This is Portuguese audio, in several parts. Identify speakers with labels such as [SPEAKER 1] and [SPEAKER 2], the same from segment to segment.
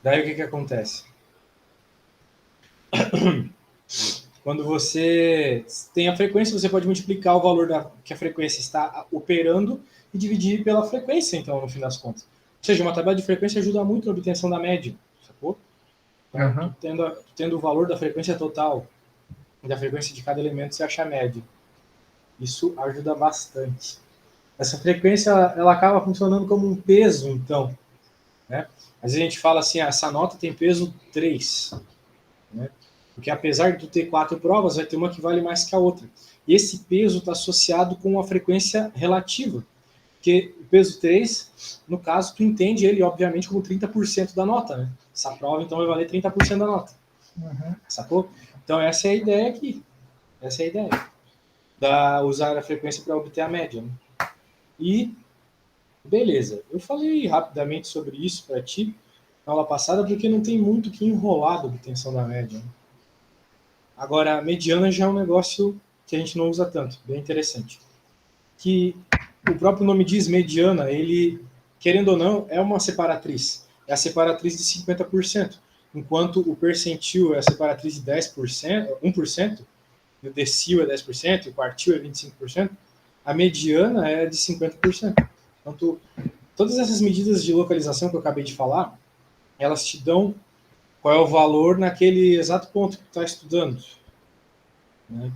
[SPEAKER 1] Daí o que acontece? Quando você tem a frequência, você pode multiplicar o valor que a frequência está operando e dividir pela frequência, então, no fim das contas. Ou seja, uma tabela de frequência ajuda muito na obtenção da média, sacou? Então,
[SPEAKER 2] Aham.
[SPEAKER 1] tendo o valor da frequência total e da frequência de cada elemento, você acha a média. Isso ajuda bastante. Essa frequência, ela acaba funcionando como um peso, então, né? Às vezes a gente fala assim, essa nota tem peso 3, né? Porque apesar de tu ter 4 provas, vai ter uma que vale mais que a outra. E esse peso está associado com a frequência relativa. Porque o peso 3, no caso, tu entende ele, obviamente, como 30% da nota, né? Essa prova, então, vai valer 30% da nota.
[SPEAKER 2] Uhum.
[SPEAKER 1] Sacou? Então, essa é a ideia aqui. Essa é a ideia. Usar a frequência para obter a média. Né? E, beleza. Eu falei rapidamente sobre isso para ti na aula passada, porque não tem muito que enrolar da obtenção da média. Né? Agora, a mediana já é um negócio que a gente não usa tanto, bem interessante. Que o próprio nome diz mediana, ele, querendo ou não, é uma separatriz. É a separatriz de 50%, enquanto o percentil é a separatriz de 10%, 1%, e o decil é 10%, e o quartil é 25%, a mediana é de 50%. Então, todas essas medidas de localização que eu acabei de falar, elas te dão qual é o valor naquele exato ponto que tu está estudando. Né?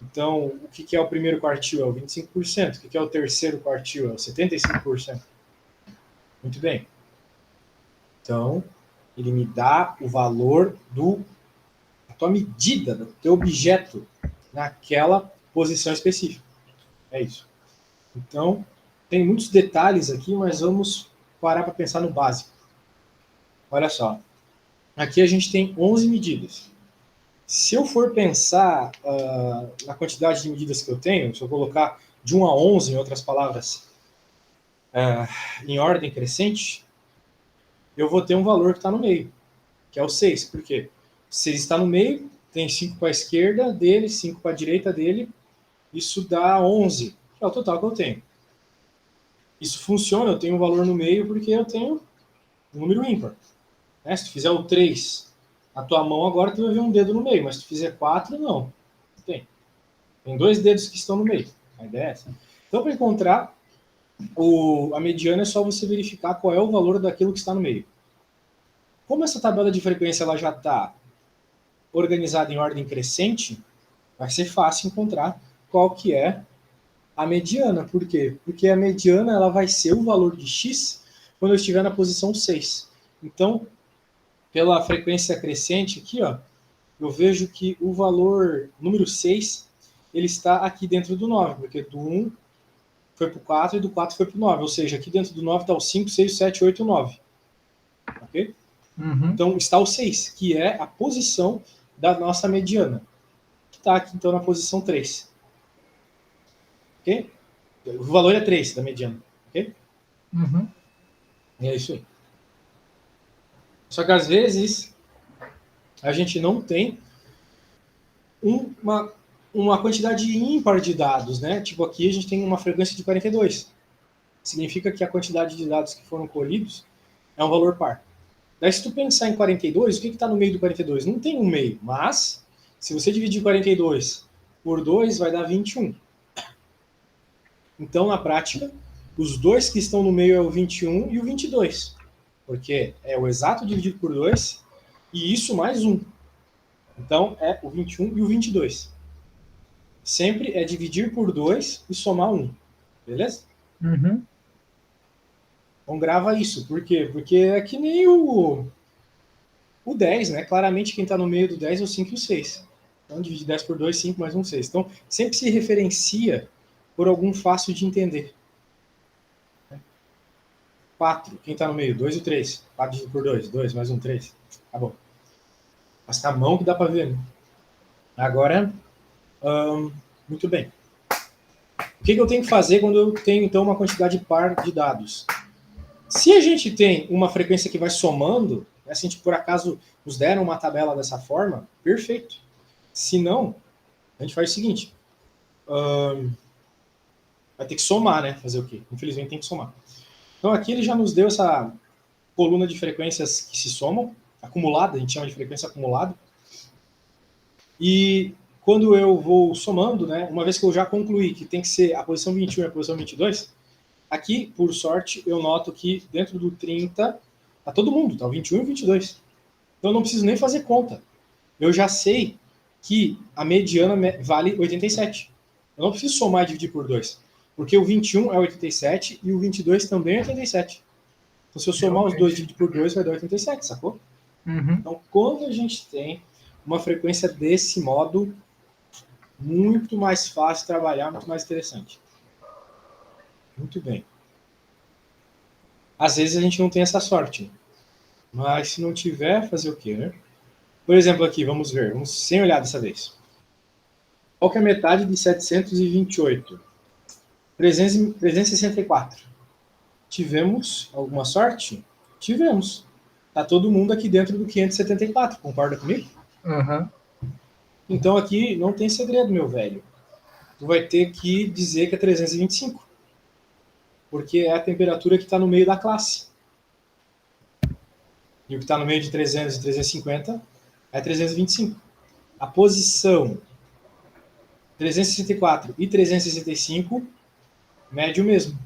[SPEAKER 1] Então, o que é o primeiro quartil? É o 25%. O que é o terceiro quartil? É o 75%. Muito bem. Então, ele me dá o valor da tua medida, do teu objeto naquela posição específica. É isso. Então, tem muitos detalhes aqui, mas vamos parar para pensar no básico. Olha só. Aqui a gente tem 11 medidas. Se eu for pensar na quantidade de medidas que eu tenho, se eu colocar de 1 a 11, em outras palavras, em ordem crescente, eu vou ter um valor que está no meio, que é o 6. Por quê? 6 está no meio, tem 5 para a esquerda dele, 5 para a direita dele, isso dá 11, que é o total que eu tenho. Isso funciona, eu tenho um valor no meio porque eu tenho um número ímpar. Né? Se tu fizer o 3, a tua mão agora tu vai ver um dedo no meio, mas se tu fizer 4, não. Tem. Tem 2 dedos que estão no meio. A ideia é essa. Então, para encontrar a mediana, é só você verificar qual é o valor daquilo que está no meio. Como essa tabela de frequência ela já está organizada em ordem crescente, vai ser fácil encontrar qual que é a mediana. Por quê? Porque a mediana ela vai ser o valor de x quando eu estiver na posição 6. Então, pela frequência crescente aqui, ó, eu vejo que o valor número 6 ele está aqui dentro do 9, porque do 1 foi para o 4 e do 4 foi para o 9. Ou seja, aqui dentro do 9 está o 5, 6, 7, 8, 9. Ok?
[SPEAKER 2] Uhum.
[SPEAKER 1] Então está o 6, que é a posição da nossa mediana, que está aqui então na posição 3. Ok? O valor é 3 da mediana. Ok?
[SPEAKER 2] Uhum.
[SPEAKER 1] É isso aí. Só que às vezes a gente não tem uma quantidade ímpar de dados, né? Tipo aqui a gente tem uma frequência de 42. Significa que a quantidade de dados que foram colhidos é um valor par. Daí se tu pensar em 42, o que está no meio do 42? Não tem um meio, mas se você dividir 42 por 2 vai dar 21. Então, na prática, os dois que estão no meio é o 21 e o 22, porque é o exato dividido por 2 e isso mais 1. Então, é o 21 e o 22. Sempre é dividir por 2 e somar 1. Beleza?
[SPEAKER 2] Uhum.
[SPEAKER 1] Então, grava isso. Por quê? Porque é que nem o 10, né? Claramente quem está no meio do 10 é o 5 e o 6. Então, dividir 10 por 2, 5 mais 1, 6. Então, sempre se referencia por algum fácil de entender. 4, quem está no meio? 2 e 3. 4 dividido por 2, 2 mais 1, 3. Tá bom. Mas tá a mão que dá para ver, né? Agora, muito bem. O que eu tenho que fazer quando eu tenho, então, uma quantidade par de dados? Se a gente tem uma frequência que vai somando, né, se a gente por acaso nos deram uma tabela dessa forma, perfeito. Se não, a gente faz o seguinte: vai ter que somar, né? Fazer o quê? Infelizmente tem que somar. Então aqui ele já nos deu coluna de frequências que se somam, acumulada, a gente chama de frequência acumulada. E quando eu vou somando, né, uma vez que eu já concluí que tem que ser a posição 21 e a posição 22, aqui, por sorte, eu noto que dentro do 30 tá todo mundo, tá o 21 e o 22. Então eu não preciso nem fazer conta. Eu já sei que a mediana vale 87. Eu não preciso somar e dividir por 2, porque o 21 é 87 e o 22 também é 87. Então se eu somar os dois e dividir por 2, vai dar 87, sacou?
[SPEAKER 2] Uhum.
[SPEAKER 1] Então quando a gente tem uma frequência desse modo, muito mais fácil trabalhar, muito mais interessante. Muito bem. Às vezes a gente não tem essa sorte, mas se não tiver, fazer o quê, né? Por exemplo, aqui, vamos ver, vamos sem olhar dessa vez. Qual que é a metade de 728? 364. Tivemos alguma sorte? Tivemos. Tá todo mundo aqui dentro do 574, concorda comigo?
[SPEAKER 2] Uhum.
[SPEAKER 1] Então aqui não tem segredo, meu velho. Tu vai ter que dizer que é 325. Porque é a temperatura que está no meio da classe. E o que está no meio de 300 e 350 é 325. A posição 364 e 365 mede o mesmo.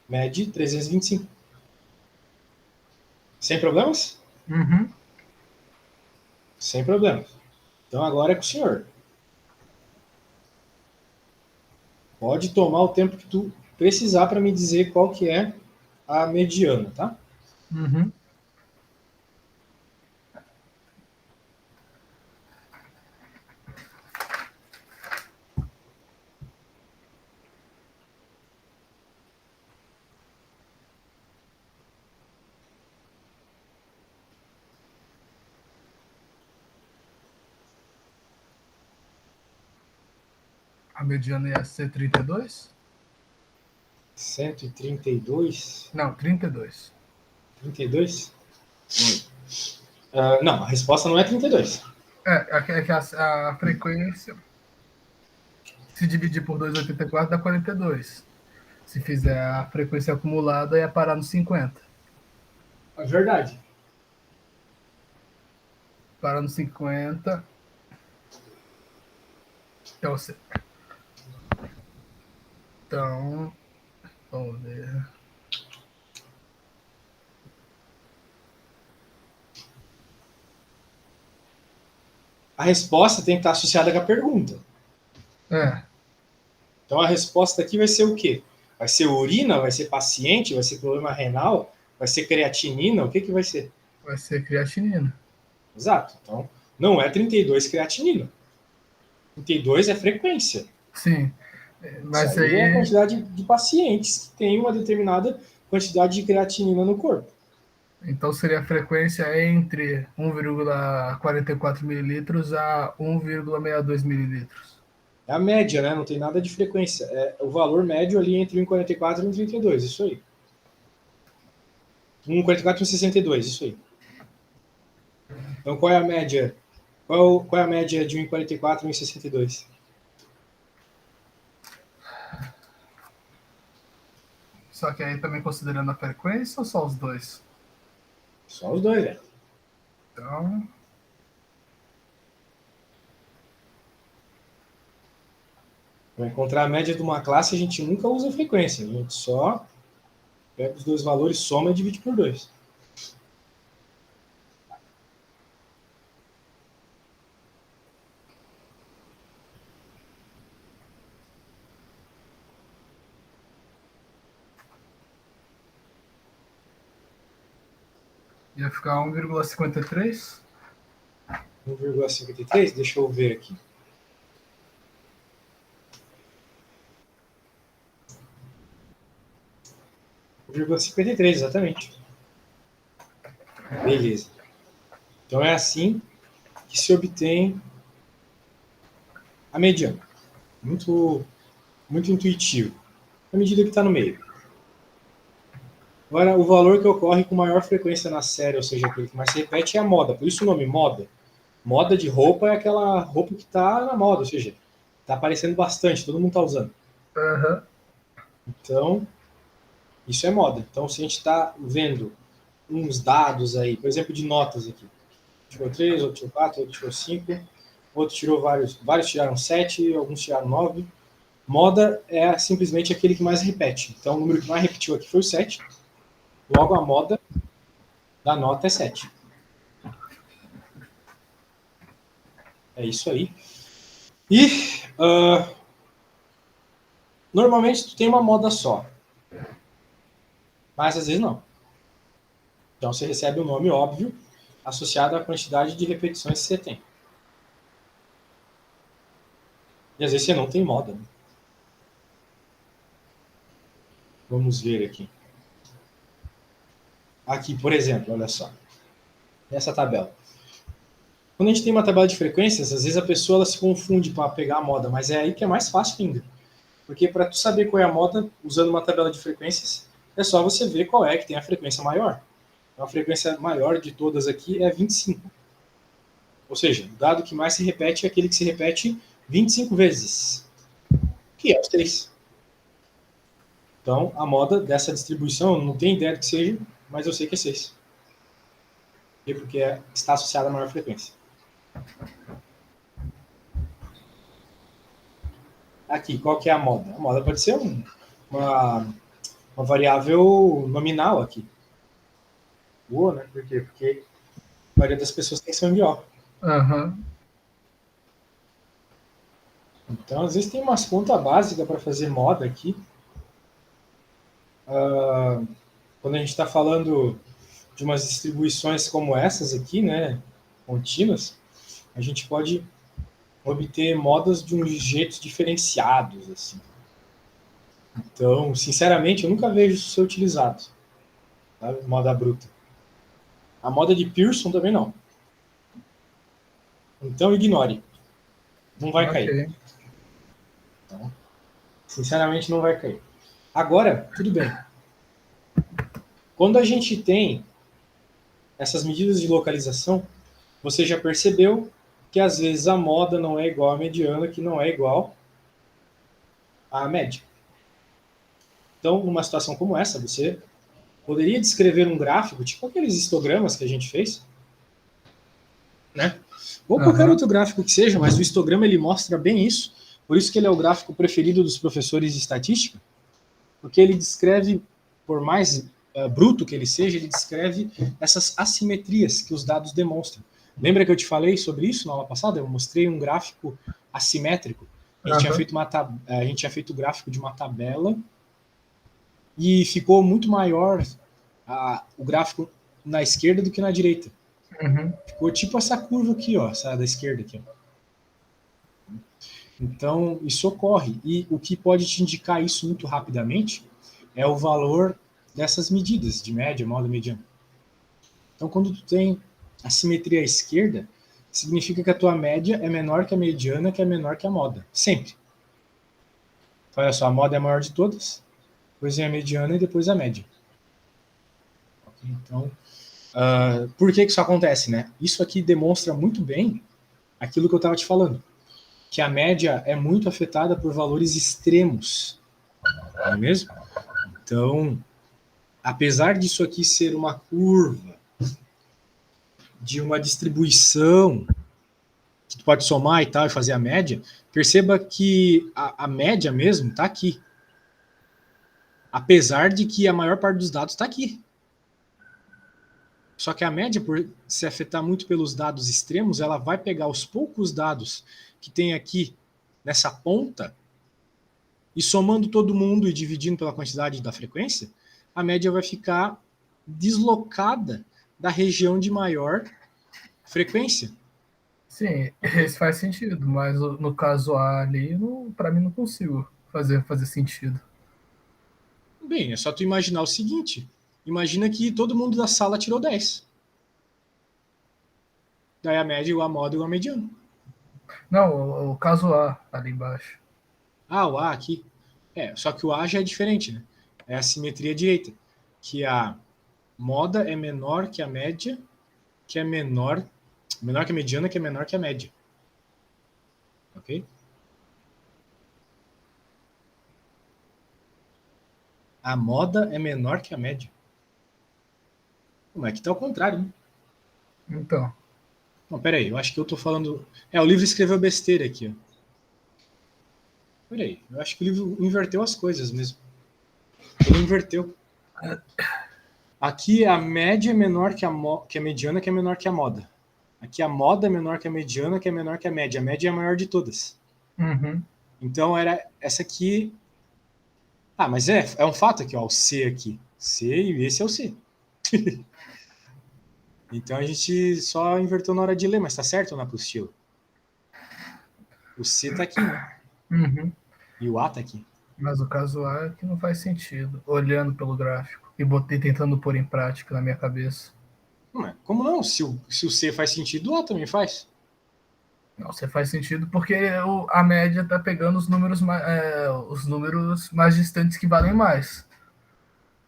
[SPEAKER 1] Mede 325. Sem problemas?
[SPEAKER 2] Uhum.
[SPEAKER 1] Sem problemas. Então agora é com o senhor. Pode tomar o tempo que tu precisar para me dizer qual que é a mediana, tá?
[SPEAKER 2] Uhum. A mediana ia ser 32?
[SPEAKER 1] 132?
[SPEAKER 2] Não, 32.
[SPEAKER 1] 32? Não, a resposta não é 32.
[SPEAKER 2] É que a frequência, se dividir por 2,84 dá 42. Se fizer a frequência acumulada, ia parar no 50.
[SPEAKER 1] É verdade.
[SPEAKER 2] Parar no 50. Então, vamos ver.
[SPEAKER 1] A resposta tem que estar associada com a pergunta.
[SPEAKER 2] É,
[SPEAKER 1] Então a resposta aqui vai ser o quê? Vai ser urina? Vai ser paciente? Vai ser problema renal? Vai ser creatinina? O que que vai ser?
[SPEAKER 2] vai ser creatinina.
[SPEAKER 1] Exato. Então não é 32 creatinina. 32 é frequência.
[SPEAKER 2] Sim,
[SPEAKER 1] Isso
[SPEAKER 2] mas
[SPEAKER 1] aí é a
[SPEAKER 2] aí,
[SPEAKER 1] quantidade de pacientes que tem uma determinada quantidade de creatinina no corpo.
[SPEAKER 2] então seria a frequência entre 1,44 mililitros a 1,62 mililitros.
[SPEAKER 1] É a média, né? Não tem nada de frequência. É o valor médio ali entre 1,44 e 1,32. Isso aí. 1,44 e 1,62. Isso aí. Então qual é a média? Qual é a média de 1,44 e 1,62?
[SPEAKER 2] Só que aí também considerando a frequência ou só os dois?
[SPEAKER 1] Só os dois, velho.
[SPEAKER 2] Então,
[SPEAKER 1] Para encontrar a média de uma classe, a gente nunca usa frequência. A gente só pega os dois valores, soma e divide por 2.
[SPEAKER 2] ia ficar 1,53.
[SPEAKER 1] 1,53? Deixa eu ver aqui. Um 1,53, exatamente. Beleza. Então é assim que se obtém a mediana. Muito, muito intuitivo. A medida que está no meio. Agora, o valor que ocorre com maior frequência na série, ou seja, aquele que mais se repete, é a moda. Por isso o nome moda. Moda de roupa é aquela roupa que está na moda, ou seja, está aparecendo bastante, todo mundo está usando.
[SPEAKER 2] Uhum.
[SPEAKER 1] Então, isso é moda. Então, se a gente está vendo uns dados aí, por exemplo, de notas aqui. Tirou 3, outro tirou 4, outro tirou 5, outro tirou vários tiraram 7, alguns tiraram 9. Moda é simplesmente aquele que mais repete. Então, o número que mais repetiu aqui foi o 7. Logo, a moda da nota é 7. É isso aí. E, normalmente, tu tem uma moda só. Mas, às vezes, não. Então, você recebe um nome óbvio associado à quantidade de repetições que você tem. E, às vezes, você não tem moda. Né? Vamos ver aqui. Aqui, por exemplo, olha só. Nessa tabela. Quando a gente tem uma tabela de frequências, às vezes a pessoa ela se confunde para pegar a moda, mas é aí que é mais fácil ainda. Porque para tu saber qual é a moda, usando uma tabela de frequências, é só você ver qual é que tem a frequência maior. Então, a frequência maior de todas aqui é 25. Ou seja, o dado que mais se repete é aquele que se repete 25 vezes, que é os 3. Então, a moda dessa distribuição, eu não tenho ideia do que seja, mas eu sei que é 6. Porque está associada a maior frequência. Aqui, qual que é a moda? A moda pode ser uma variável nominal aqui. O, né? Por quê? Porque a maioria das pessoas tem sangue O.
[SPEAKER 2] Aham.
[SPEAKER 1] Então, às vezes tem umas contas básicas para fazer moda aqui. Quando a gente está falando de umas distribuições como essas aqui, né, contínuas, a gente pode obter modas de uns jeitos diferenciados, assim. Então, sinceramente, eu nunca vejo isso ser utilizado, tá? Moda bruta. A moda de Pearson também não. Então, ignore. Não vai cair.
[SPEAKER 2] Ok.
[SPEAKER 1] Então, sinceramente, não vai cair. Agora, tudo bem. Quando a gente tem essas medidas de localização, você já percebeu que às vezes a moda não é igual à mediana, que não é igual à média. Então, numa situação como essa, você poderia descrever um gráfico, tipo aqueles histogramas que a gente fez, né? Ou qualquer
[SPEAKER 2] Aham.
[SPEAKER 1] outro gráfico que seja, mas o histograma ele mostra bem isso. Por isso que ele é o gráfico preferido dos professores de estatística, porque ele descreve, por mais bruto que ele seja, ele descreve essas assimetrias que os dados demonstram. Lembra que eu te falei sobre isso na aula passada? Eu mostrei um gráfico assimétrico. A gente tinha
[SPEAKER 2] Aham.
[SPEAKER 1] feito, a gente tinha feito o gráfico de uma tabela e ficou muito maior o gráfico na esquerda do que na direita.
[SPEAKER 2] Uhum.
[SPEAKER 1] Ficou tipo essa curva aqui, ó, essa da esquerda aqui. Ó. Então, isso ocorre. E o que pode te indicar isso muito rapidamente é o valor dessas medidas de média, moda, mediana. Então, quando tu tem a simetria à esquerda, significa que a tua média é menor que a mediana, que é menor que a moda. Sempre. Então, olha só, a moda é a maior de todas, depois vem a mediana e depois a média. Então, por que isso acontece, né? Isso aqui demonstra muito bem aquilo que eu estava te falando, que a média é muito afetada por valores extremos, não é mesmo? Então, apesar disso aqui ser uma curva de uma distribuição que tu pode somar e tal e fazer a média, perceba que a média mesmo está aqui. Apesar de que a maior parte dos dados está aqui. Só que a média, por se afetar muito pelos dados extremos, ela vai pegar os poucos dados que tem aqui nessa ponta e somando todo mundo e dividindo pela quantidade da frequência, a média vai ficar deslocada da região de maior frequência.
[SPEAKER 2] Sim, esse faz sentido, mas no caso A ali, para mim não consigo fazer sentido.
[SPEAKER 1] Bem, é só tu imaginar o seguinte: imagina que todo mundo da sala tirou 10. Daí a média igual a moda igual a mediana.
[SPEAKER 2] Não, o caso A ali embaixo.
[SPEAKER 1] Ah, o A aqui. Só que o A já é diferente, né? É a simetria direita. Que a moda é menor que a média, que é menor que a mediana, que é menor que a média. Ok? A moda é menor que a média. Mas aqui tá ao contrário, né?
[SPEAKER 2] Então.
[SPEAKER 1] Não, peraí, eu acho que eu tô falando... o livro escreveu besteira aqui, ó. Peraí, eu acho que o livro inverteu as coisas mesmo. Ele inverteu. Aqui a média é menor que a mediana, que é menor que a moda. Aqui a moda é menor que a mediana, que é menor que a média. A média é a maior de todas.
[SPEAKER 2] Uhum.
[SPEAKER 1] Então era essa aqui... mas é um fato aqui, ó, o C aqui. C e esse é o C. Então a gente só inverteu na hora de ler, mas tá certo na apostila. O C tá aqui, né?
[SPEAKER 2] Uhum.
[SPEAKER 1] E o A tá aqui.
[SPEAKER 2] Mas o caso A é que não faz sentido, olhando pelo gráfico e botei tentando pôr em prática na minha cabeça.
[SPEAKER 1] Como não? Se o C faz sentido, o A também faz.
[SPEAKER 2] Não, você faz sentido porque a média está pegando os números mais distantes que valem mais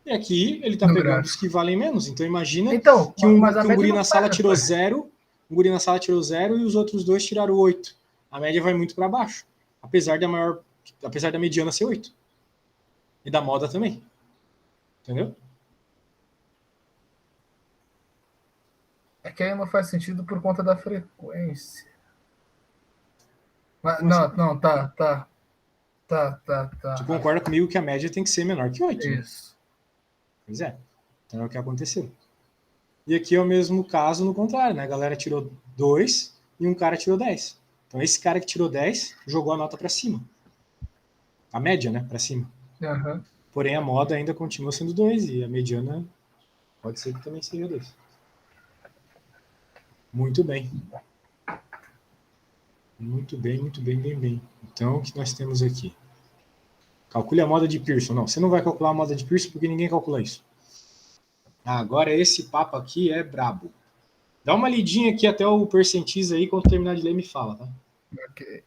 [SPEAKER 1] E aqui ele tá
[SPEAKER 2] no
[SPEAKER 1] pegando os
[SPEAKER 2] gráfico.
[SPEAKER 1] que valem menos. Então imagina
[SPEAKER 2] Então,
[SPEAKER 1] que um,
[SPEAKER 2] mas a
[SPEAKER 1] que um
[SPEAKER 2] média
[SPEAKER 1] guri
[SPEAKER 2] não
[SPEAKER 1] na sala
[SPEAKER 2] pega.
[SPEAKER 1] tirou 0, um guri na sala tirou 0 e os outros dois tiraram 8. A média vai muito para baixo. Apesar da mediana ser 8. E da moda também. Entendeu?
[SPEAKER 2] É que aí não faz sentido por conta da frequência. Mas,
[SPEAKER 1] Como assim?
[SPEAKER 2] não, tá.
[SPEAKER 1] Tu concorda comigo que a média tem que ser menor que 8, né?
[SPEAKER 2] Isso.
[SPEAKER 1] Pois é. Então é o que aconteceu. E aqui é o mesmo caso no contrário, né? A galera tirou 2 e um cara tirou 10. Então esse cara que tirou 10 jogou a nota para cima. A média, né? Para cima.
[SPEAKER 2] Uhum.
[SPEAKER 1] Porém, a moda ainda continua sendo 2 e a mediana pode ser que também seja 2. Muito bem. Muito bem, muito bem, bem, bem. Então, o que nós temos aqui? Calcule a moda de Pearson. Não, você não vai calcular a moda de Pearson porque ninguém calcula isso. Agora, esse papo aqui é brabo. Dá uma lidinha aqui até o percentis aí, quando terminar de ler, me fala, tá?
[SPEAKER 2] Ok.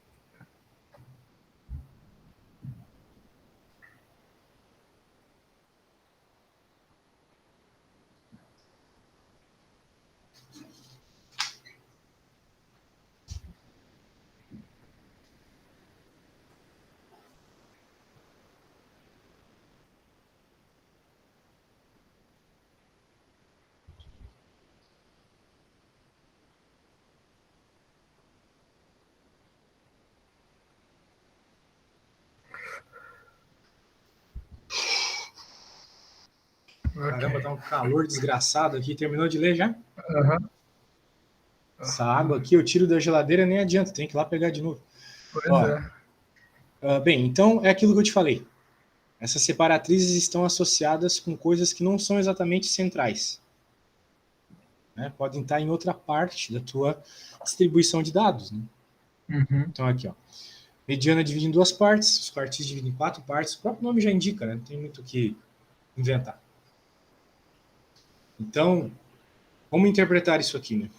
[SPEAKER 1] Caramba, tá um calor desgraçado aqui. Terminou de ler já?
[SPEAKER 2] Uhum.
[SPEAKER 1] Essa água aqui eu tiro da geladeira, nem adianta, tem que ir lá pegar de novo.
[SPEAKER 2] Pois
[SPEAKER 1] Ó,
[SPEAKER 2] é.
[SPEAKER 1] bem, então é aquilo que eu te falei. Essas separatrizes estão associadas com coisas que não são exatamente centrais. Né? Podem estar em outra parte da tua distribuição de dados. Né?
[SPEAKER 2] Uhum.
[SPEAKER 1] Então aqui, ó. Mediana divide em 2 partes, os quartis dividem em 4 partes. O próprio nome já indica, né? Não tem muito o que inventar. Então, como interpretar isso aqui, né?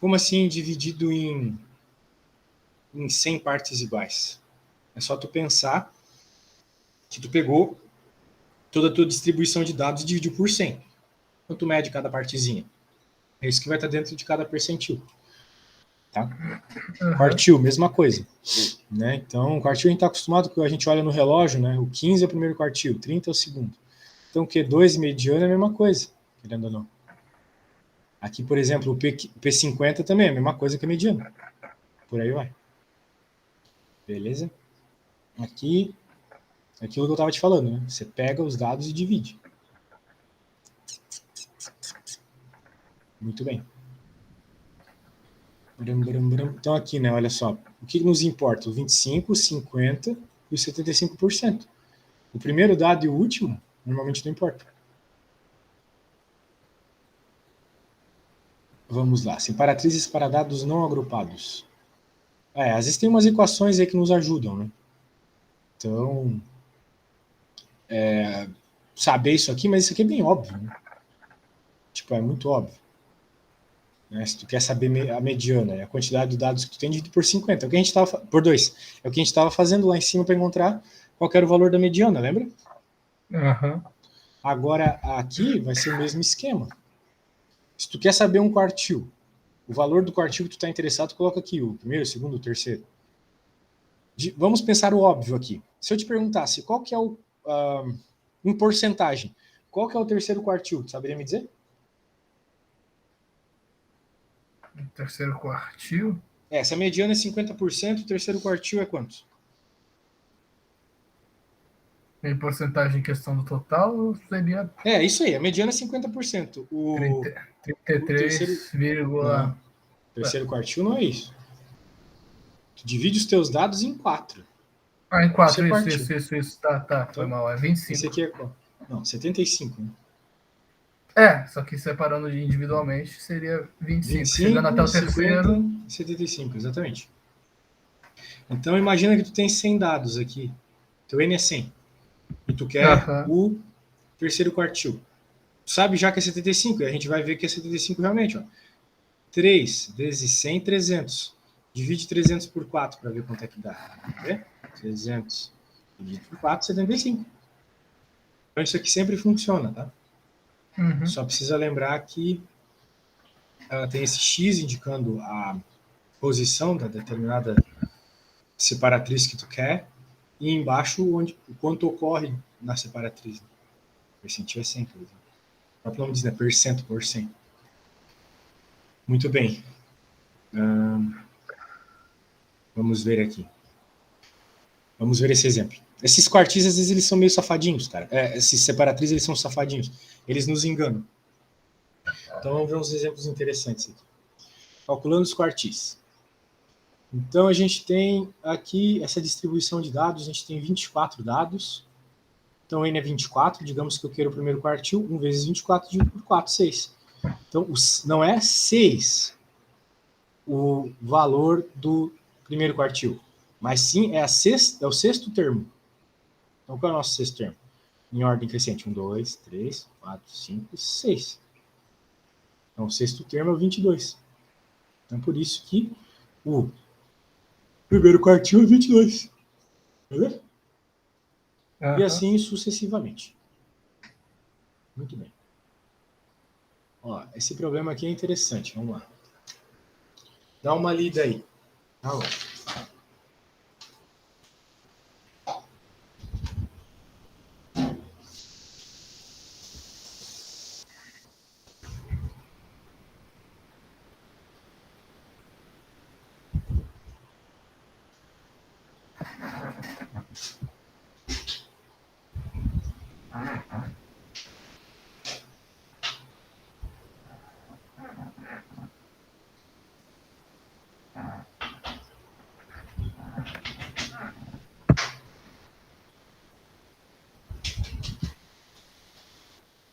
[SPEAKER 1] Como assim dividido em 100 partes iguais? É só tu pensar que tu pegou toda a tua distribuição de dados e dividiu por 100. Quanto mede cada partezinha? É isso que vai estar dentro de cada percentil. Tá?
[SPEAKER 2] Uhum.
[SPEAKER 1] Quartil, mesma coisa. Né? Então, o quartil a gente está acostumado que a gente olha no relógio, né? O 15 é o primeiro quartil, o 30 é o segundo. Então, o Q2 e mediano é a mesma coisa, querendo ou não. Aqui, por exemplo, o P50 também é a mesma coisa que a mediana. Por aí vai. Beleza? Aqui, aquilo que eu estava te falando, né? Você pega os dados e divide. Muito bem. Então aqui, né, olha só, o que nos importa? O 25, o 50 e o 75%. O primeiro dado e o último, normalmente não importa. Vamos lá, separatrizes para dados não agrupados. Às vezes tem umas equações aí que nos ajudam, né? Então, saber isso aqui, mas isso aqui é bem óbvio, né? Tipo, é muito óbvio. Né? Se tu quer saber a mediana, a quantidade de dados que tu tem dividido por 50, é o que a gente tava, por 2, é o que a gente estava fazendo lá em cima para encontrar qual era o valor da mediana, lembra?
[SPEAKER 2] Uhum.
[SPEAKER 1] Agora, aqui vai ser o mesmo esquema. Se tu quer saber um quartil, o valor do quartil que tu está interessado, coloca aqui o primeiro, o segundo, o terceiro. Vamos pensar o óbvio aqui. Se eu te perguntasse qual que é em porcentagem, qual que é o terceiro quartil, tu saberia me dizer?
[SPEAKER 2] Terceiro quartil?
[SPEAKER 1] Se a mediana é 50%, o terceiro quartil é quanto?
[SPEAKER 2] Em porcentagem em questão do total, seria
[SPEAKER 1] Isso aí, a mediana é 50%. O terceiro...
[SPEAKER 2] 33,
[SPEAKER 1] Não, o terceiro quartil não é isso. Tu divide os teus dados em 4.
[SPEAKER 2] em 4,
[SPEAKER 1] Isso é quartil.
[SPEAKER 2] isso. Tá, foi
[SPEAKER 1] Então,
[SPEAKER 2] mal. É
[SPEAKER 1] esse
[SPEAKER 2] 25.
[SPEAKER 1] aqui é qual? Não, 75. Né?
[SPEAKER 2] Só que separando individualmente seria 25. Chegando até
[SPEAKER 1] 25,
[SPEAKER 2] o
[SPEAKER 1] 50,
[SPEAKER 2] terceiro.
[SPEAKER 1] 75, exatamente. Então, imagina que tu tem 100 dados aqui. Teu N é 100. E tu quer o terceiro quartil. Tu sabe já que é 75, e a gente vai ver que é 75 realmente. Ó. 3 vezes 100, 300. Divide 300 por 4 para ver quanto é que dá. Quer ver? 300 dividido por 4, 75. Então, isso aqui sempre funciona, tá?
[SPEAKER 2] Uhum.
[SPEAKER 1] Só precisa lembrar que tem esse X indicando a posição da determinada separatriz que tu quer, e embaixo o quanto ocorre na separatriz. Percentil é 100, por exemplo. O próprio nome diz, né? Percento por 100. Muito bem. Vamos ver aqui. Vamos ver esse exemplo. Esses quartis, às vezes, eles são meio safadinhos, cara. Esses separatrizes, eles são safadinhos. Eles nos enganam. Então, vamos ver uns exemplos interessantes aqui. Calculando os quartis. Então, a gente tem aqui essa distribuição de dados. A gente tem 24 dados. Então, N é 24. Digamos que eu quero o primeiro quartil. 1 vezes 24, dividido por 4, 6. Então, não é 6 o valor do primeiro quartil, mas sim é o sexto termo. Então, qual é o nosso sexto termo? Em ordem crescente. 1, 2, 3, 4, 5, 6. Então, o sexto termo é o 22. Então, por isso que o primeiro quartil é 22. Beleza? E assim sucessivamente. Muito bem. Ó, esse problema aqui é interessante. Vamos lá. Dá uma lida aí. Tá lá.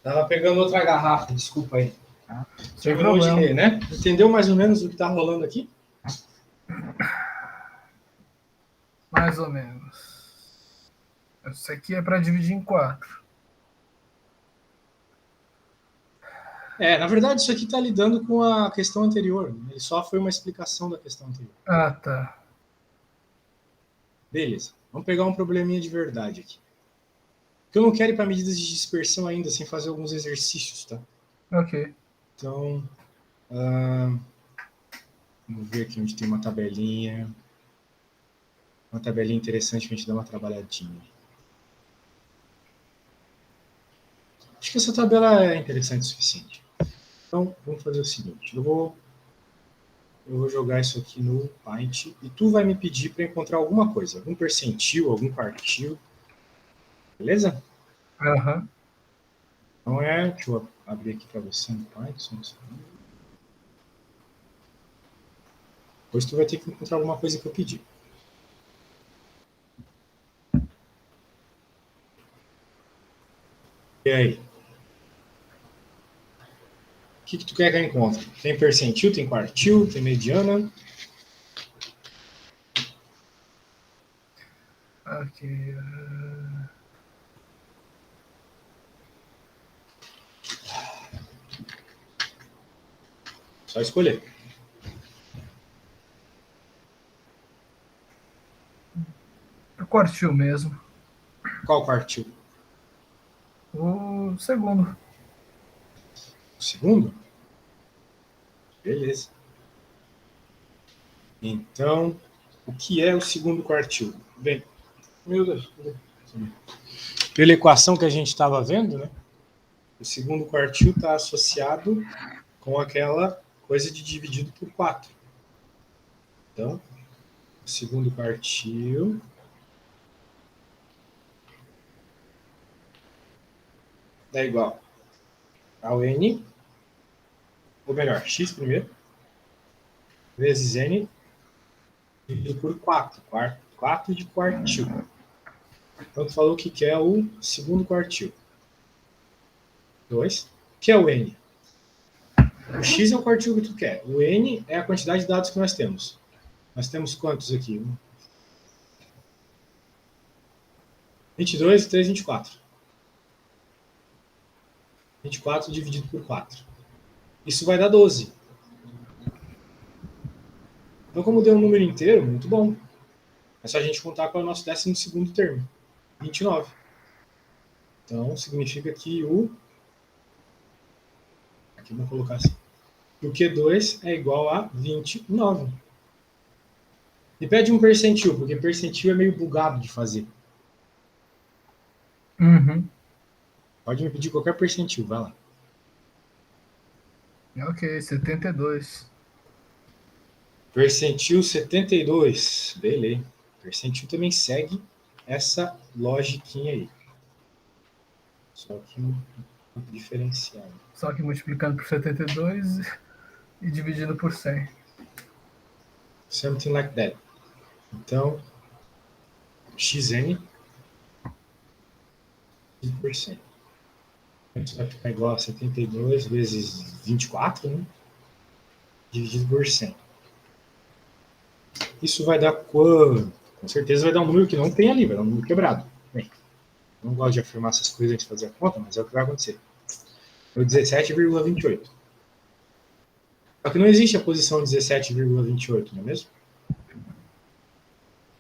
[SPEAKER 1] Tava pegando outra garrafa, desculpa aí. Terminou de ler, né? Entendeu mais ou menos o que está rolando aqui?
[SPEAKER 2] Mais ou menos. Isso aqui é para dividir em 4.
[SPEAKER 1] Na verdade, isso aqui está lidando com a questão anterior. Ele só foi uma explicação da questão anterior.
[SPEAKER 2] Tá.
[SPEAKER 1] Beleza. Vamos pegar um probleminha de verdade aqui. Porque eu não quero ir para medidas de dispersão ainda, sem fazer alguns exercícios, tá?
[SPEAKER 2] Ok.
[SPEAKER 1] Então, vamos ver aqui onde tem uma tabelinha. Uma tabelinha interessante para a gente dar uma trabalhadinha. Acho que essa tabela é interessante o suficiente. Então, vamos fazer o seguinte. Eu vou jogar isso aqui no Paint e tu vai me pedir para encontrar alguma coisa. Algum percentil, algum quartil. Beleza?
[SPEAKER 2] Aham.
[SPEAKER 1] Então deixa eu abrir aqui para você no Python. Depois tu vai ter que encontrar alguma coisa que eu pedi. E aí? O que tu quer que eu encontre? Tem percentil, tem quartil, tem mediana?
[SPEAKER 2] Ok.
[SPEAKER 1] Só escolher.
[SPEAKER 2] O quartil mesmo.
[SPEAKER 1] Qual quartil?
[SPEAKER 2] O segundo.
[SPEAKER 1] O segundo? Beleza. Então, o que é o segundo quartil? Bem, meu Deus. Pela equação que a gente estava vendo, né? O segundo quartil está associado com aquela coisa de dividido por 4. Então, o segundo quartil dá igual ao N, ou melhor, X primeiro, vezes N dividido por 4. 4 de quartil. Então, tu falou que quer o segundo quartil. 2. Que é o N? O X é o quartil que tu quer. O N é a quantidade de dados que nós temos. Nós temos quantos aqui? 22, 3, 24. 24 dividido por 4. Isso vai dar 12. Então, como deu um número inteiro, muito bom. É só a gente contar com o nosso 12º termo. 29. Então, significa que aqui vamos colocar assim. O Q2 é igual a 29. E pede um percentil, porque percentil é meio bugado de fazer.
[SPEAKER 2] Uhum.
[SPEAKER 1] Pode me pedir qualquer percentil, vai lá.
[SPEAKER 2] Ok, 72.
[SPEAKER 1] Percentil 72. Beleza. Percentil também segue essa logiquinha aí. Só que um diferenciado.
[SPEAKER 2] Só que multiplicando por 72 e dividindo por 100.
[SPEAKER 1] Something like that. Então, xn por 100. Isso vai ficar igual a 72 vezes 24, né? Dividido por 100. Isso vai dar quanto? Com certeza vai dar um número que não tem ali, vai dar um número quebrado. Bem, não gosto de afirmar essas coisas antes de fazer a conta, mas é o que vai acontecer. É o 17,28. Só que não existe a posição 17,28, não é mesmo?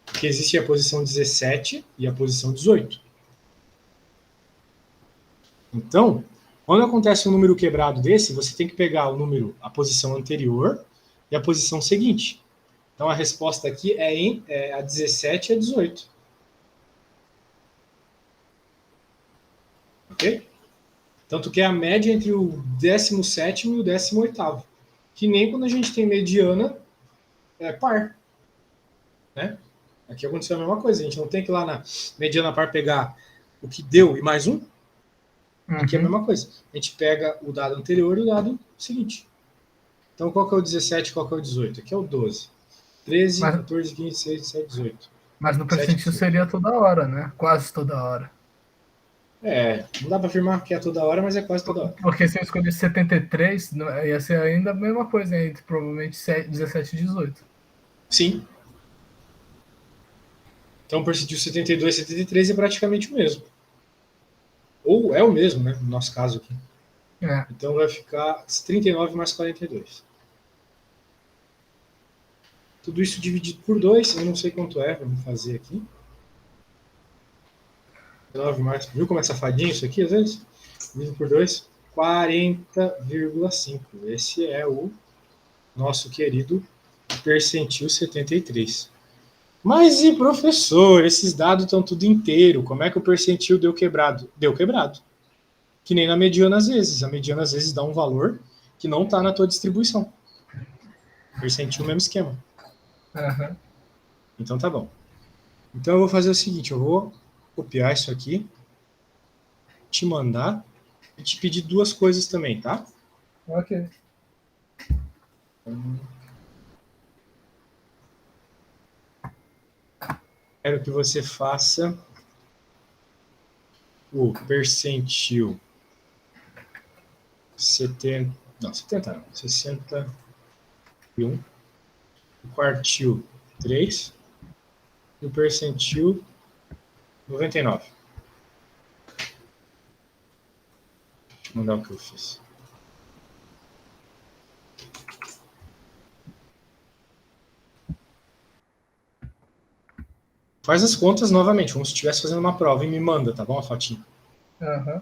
[SPEAKER 1] Porque existe a posição 17 e a posição 18. Então, quando acontece um número quebrado desse, você tem que pegar o número, a posição anterior e a posição seguinte. Então, a resposta aqui é a 17 e a 18. Ok? Então, tu quer a média entre o 17º e o 18º. Que nem quando a gente tem mediana par. Né? Aqui aconteceu a mesma coisa. A gente não tem que ir lá na mediana par pegar o que deu e mais um. Aqui é a mesma coisa. A gente pega o dado anterior e o dado seguinte. Então, qual que é o 17 e qual que é o 18? Aqui é o 12. 13, 14, 15, 16, 17, 18.
[SPEAKER 2] Mas no
[SPEAKER 1] 7,
[SPEAKER 2] percentil
[SPEAKER 1] 18.
[SPEAKER 2] seria toda hora, né? Quase toda hora.
[SPEAKER 1] Não dá para afirmar que é toda hora, mas é quase toda hora.
[SPEAKER 2] Porque se eu escolhesse 73, ia ser ainda a mesma coisa, entre provavelmente 17 e 18.
[SPEAKER 1] Sim. Então, o percentil 72 e 73 é praticamente o mesmo. Ou é o mesmo, né? No nosso caso aqui.
[SPEAKER 2] É.
[SPEAKER 1] Então, vai ficar 39 mais 42. Tudo isso dividido por 2, eu não sei quanto é, vamos fazer aqui. 39 mais. Viu como é safadinho isso aqui, às vezes? Dividido por 2, 40,5. Esse é o nosso querido percentil 73. Mas e professor, esses dados estão tudo inteiro, como é que o percentil deu quebrado? Deu quebrado. Que nem na mediana às vezes. A mediana às vezes dá um valor que não está na tua distribuição. Percentil, mesmo esquema.
[SPEAKER 2] Uhum.
[SPEAKER 1] Então tá bom. Então eu vou fazer o seguinte, eu vou copiar isso aqui, te mandar e te pedir duas coisas também, tá?
[SPEAKER 2] Ok.
[SPEAKER 1] Quero que você faça o percentil 70, não, 70 não, 61, o quartil 3 e o percentil 99. Deixa eu mandar o que eu fiz. Faz as contas novamente, como se estivesse fazendo uma prova e me manda, tá bom, a fotinha?
[SPEAKER 2] Uhum.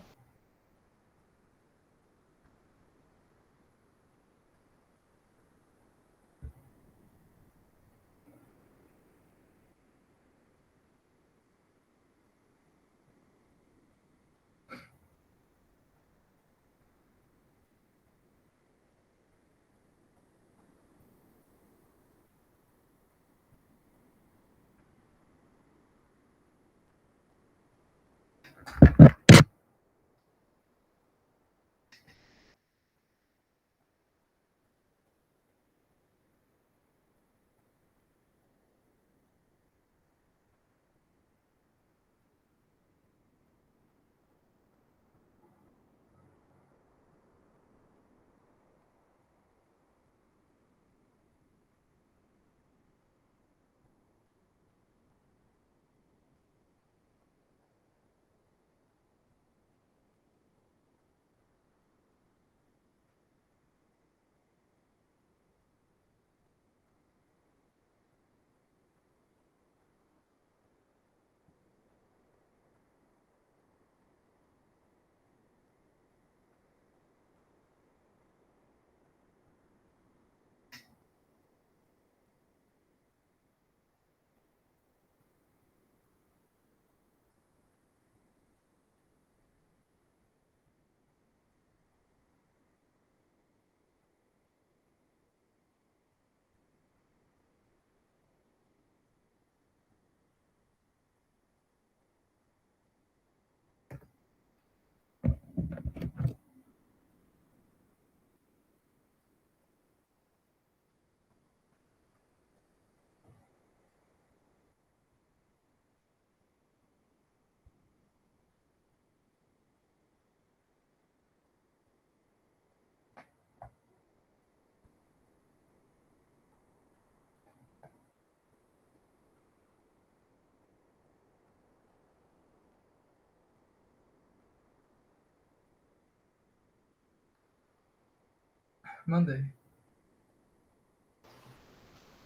[SPEAKER 2] Mandei.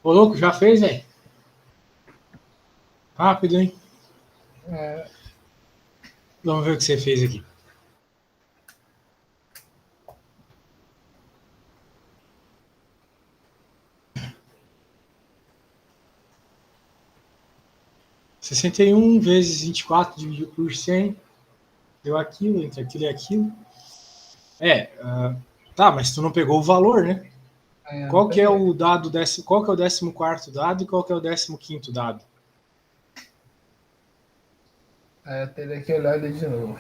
[SPEAKER 1] Ô, louco, já fez, velho? Rápido, hein? Vamos ver o que você fez aqui. Sessenta e um vezes 24 dividido por 100 deu aquilo, entre aquilo e aquilo. Tá, mas tu não pegou o valor, né? Qual que é o dado qual que é o 14º dado e qual que é o 15º dado?
[SPEAKER 2] Eu teria que olhar ele de novo.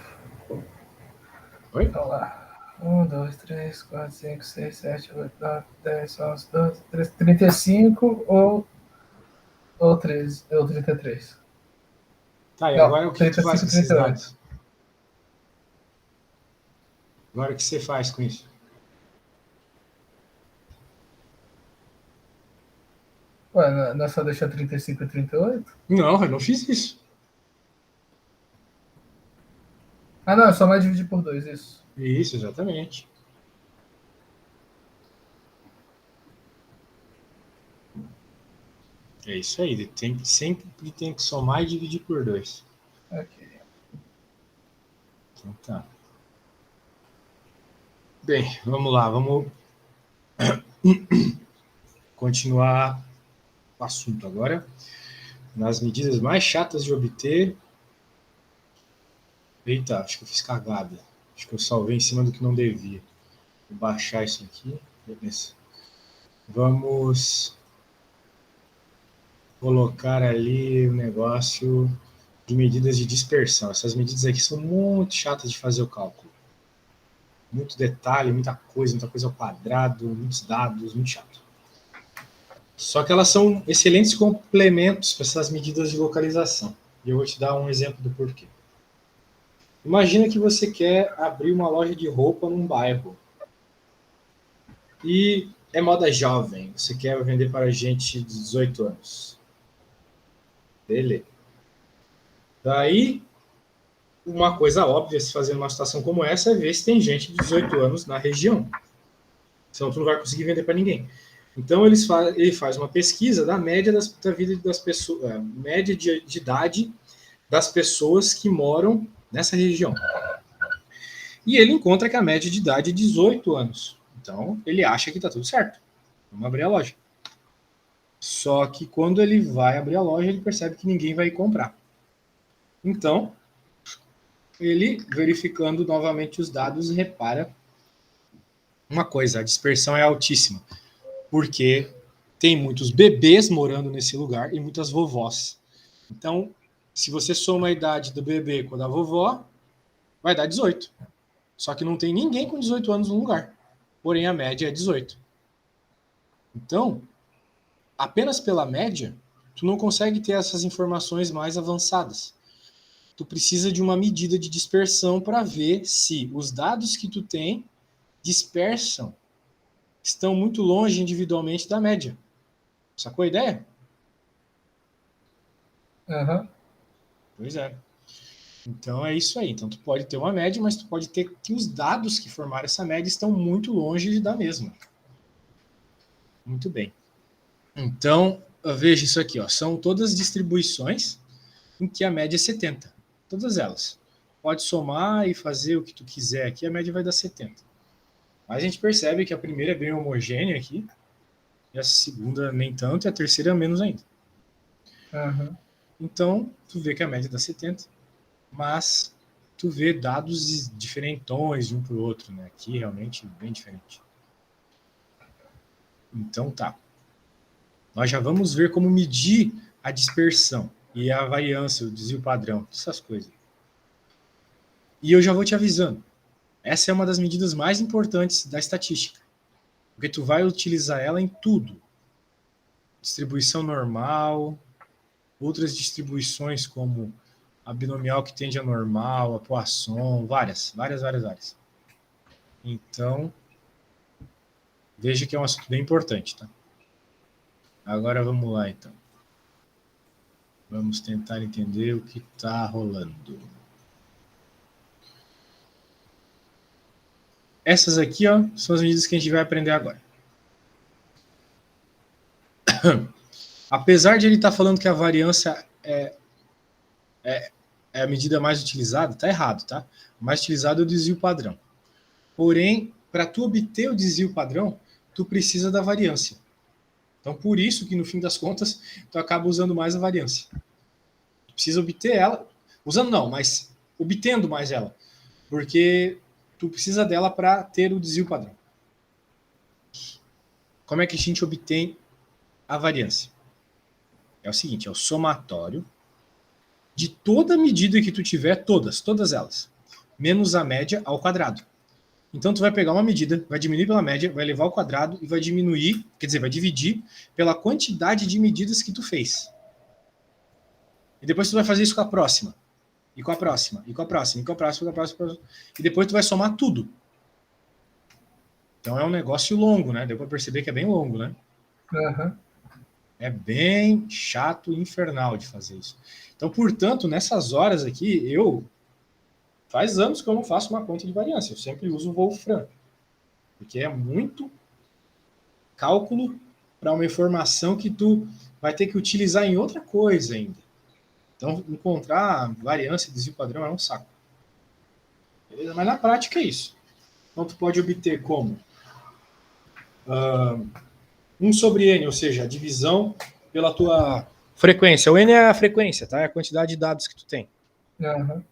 [SPEAKER 1] Oi?
[SPEAKER 2] Vamos lá. 1, 2, 3, 4, 5, 6, 7, 8, 9, 10, 11, 12, 13, 35 ou 13, ou 33.
[SPEAKER 1] Tá, e
[SPEAKER 2] Não,
[SPEAKER 1] agora o que
[SPEAKER 2] 35,
[SPEAKER 1] tu faz com esses
[SPEAKER 2] 38.
[SPEAKER 1] dados? Agora o que você faz com isso?
[SPEAKER 2] Ué, não é só deixar 35 e 38?
[SPEAKER 1] Não, eu não fiz isso.
[SPEAKER 2] Ah, não, é só mais dividir por 2, isso.
[SPEAKER 1] Isso, exatamente. É isso aí, sempre tem que somar e dividir por 2.
[SPEAKER 2] Ok.
[SPEAKER 1] Então tá. Bem, vamos lá, vamos continuar o assunto agora. Nas medidas mais chatas de obter. Eita, acho que eu fiz cagada. Acho que eu salvei em cima do que não devia. Vou baixar isso aqui. Beleza. Vamos colocar ali o negócio de medidas de dispersão. Essas medidas aqui são muito chatas de fazer o cálculo. Muito detalhe, muita coisa ao quadrado, muitos dados, muito chato. Só que elas são excelentes complementos para essas medidas de localização. E eu vou te dar um exemplo do porquê. Imagina que você quer abrir uma loja de roupa num bairro. E é moda jovem, você quer vender para gente de 18 anos. Beleza. Daí, uma coisa óbvia se fazer numa situação como essa é ver se tem gente de 18 anos na região. Senão tu não vai conseguir vender para ninguém. Então ele faz uma pesquisa da média da vida das pessoas, média de idade das pessoas que moram nessa região. E ele encontra que a média de idade é 18 anos. Então ele acha que está tudo certo. Vamos abrir a loja. Só que quando ele vai abrir a loja, ele percebe que ninguém vai comprar. Então, ele, verificando novamente os dados, repara uma coisa: a dispersão é altíssima, porque tem muitos bebês morando nesse lugar e muitas vovós. Então, se você soma a idade do bebê com a da vovó, vai dar 18. Só que não tem ninguém com 18 anos no lugar. Porém, a média é 18. Então, apenas pela média, tu não consegue ter essas informações mais avançadas. Tu precisa de uma medida de dispersão para ver se os dados que tu tem dispersam, estão muito longe individualmente da média. Sacou a ideia?
[SPEAKER 2] Aham.
[SPEAKER 1] Pois é. Então é isso aí. Então tu pode ter uma média, mas tu pode ter que os dados que formaram essa média estão muito longe da mesma. Muito bem. Então, veja isso aqui, ó. São todas distribuições em que a média é 70. Todas elas. Pode somar e fazer o que tu quiser aqui, a média vai dar 70. Mas a gente percebe que a primeira é bem homogênea aqui, e a segunda nem tanto, e a terceira menos ainda.
[SPEAKER 2] Aham.
[SPEAKER 1] Então, tu vê que a média dá 70, mas tu vê dados diferentões de um para o outro, né? Aqui realmente bem diferente. Então tá. Nós já vamos ver como medir a dispersão e a variância, o desvio padrão, essas coisas. E eu já vou te avisando. Essa é uma das medidas mais importantes da estatística, porque tu vai utilizar ela em tudo. Distribuição normal, outras distribuições como a binomial que tende a normal, a Poisson, várias. Então, veja que é um assunto bem importante, tá? Agora vamos lá, então. Vamos tentar entender o que está rolando. Essas aqui, ó, são as medidas que a gente vai aprender agora. Apesar de ele estar falando que a variância é a medida mais utilizada, tá errado, tá? O mais utilizado é o desvio padrão. Porém, para tu obter o desvio padrão, tu precisa da variância. Então, por isso que no fim das contas, tu acaba usando mais a variância. Tu precisa obter ela, usando não, mas obtendo mais ela, porque tu precisa dela para ter o desvio padrão. Como é que a gente obtém a variância? É o seguinte, é o somatório de toda medida que tu tiver, todas elas, menos a média ao quadrado. Então tu vai pegar uma medida, vai diminuir pela média, vai levar ao quadrado e vai diminuir, quer dizer, vai dividir pela quantidade de medidas que tu fez. E depois tu vai fazer isso com a próxima. E com a próxima, e com a próxima, e com a próxima, e com a próxima. E depois tu vai somar tudo. Então é um negócio longo, né? Deu pra perceber que é bem longo, né?
[SPEAKER 2] Aham.
[SPEAKER 1] É bem chato e infernal de fazer isso. Então, portanto, nessas horas aqui, faz anos que eu não faço uma conta de variância. Eu sempre uso o Wolfram. Porque é muito cálculo para uma informação que tu vai ter que utilizar em outra coisa ainda. Então, encontrar variância e desvio padrão é um saco. Beleza? Mas na prática é isso. Então, tu pode obter como 1 sobre n, ou seja, a divisão pela tua frequência. O n é a frequência, tá? É a quantidade de dados que tu tem.
[SPEAKER 2] Aham.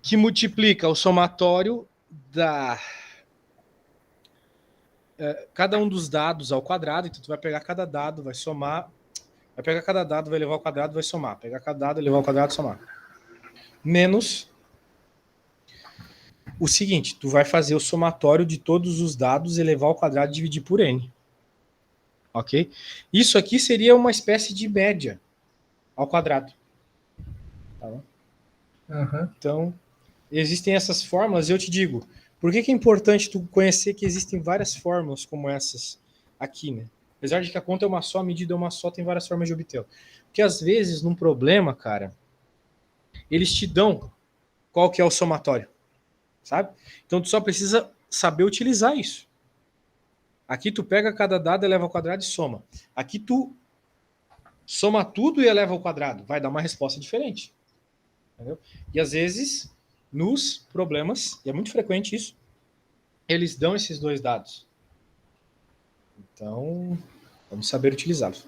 [SPEAKER 1] Que multiplica o somatório da cada um dos dados ao quadrado. Então, tu vai pegar cada dado, vai somar, vai pegar cada dado, vai levar ao quadrado, vai somar. Pegar cada dado, levar ao quadrado, somar. Menos o seguinte, tu vai fazer o somatório de todos os dados, elevar ao quadrado e dividir por n. Ok? Isso aqui seria uma espécie de média ao quadrado. Tá bom?
[SPEAKER 2] Aham.
[SPEAKER 1] Então, existem essas fórmulas e eu te digo, por que é importante tu conhecer que existem várias fórmulas como essas aqui, né? Apesar de que a conta é uma só, a medida é uma só, tem várias formas de obter. Porque às vezes, num problema, cara, eles te dão qual que é o somatório, sabe? Então tu só precisa saber utilizar isso. Aqui tu pega cada dado, eleva ao quadrado e soma. Aqui tu soma tudo e eleva ao quadrado. Vai dar uma resposta diferente. Entendeu? E às vezes, nos problemas, e é muito frequente isso, eles dão esses dois dados. Então, vamos saber utilizá-los.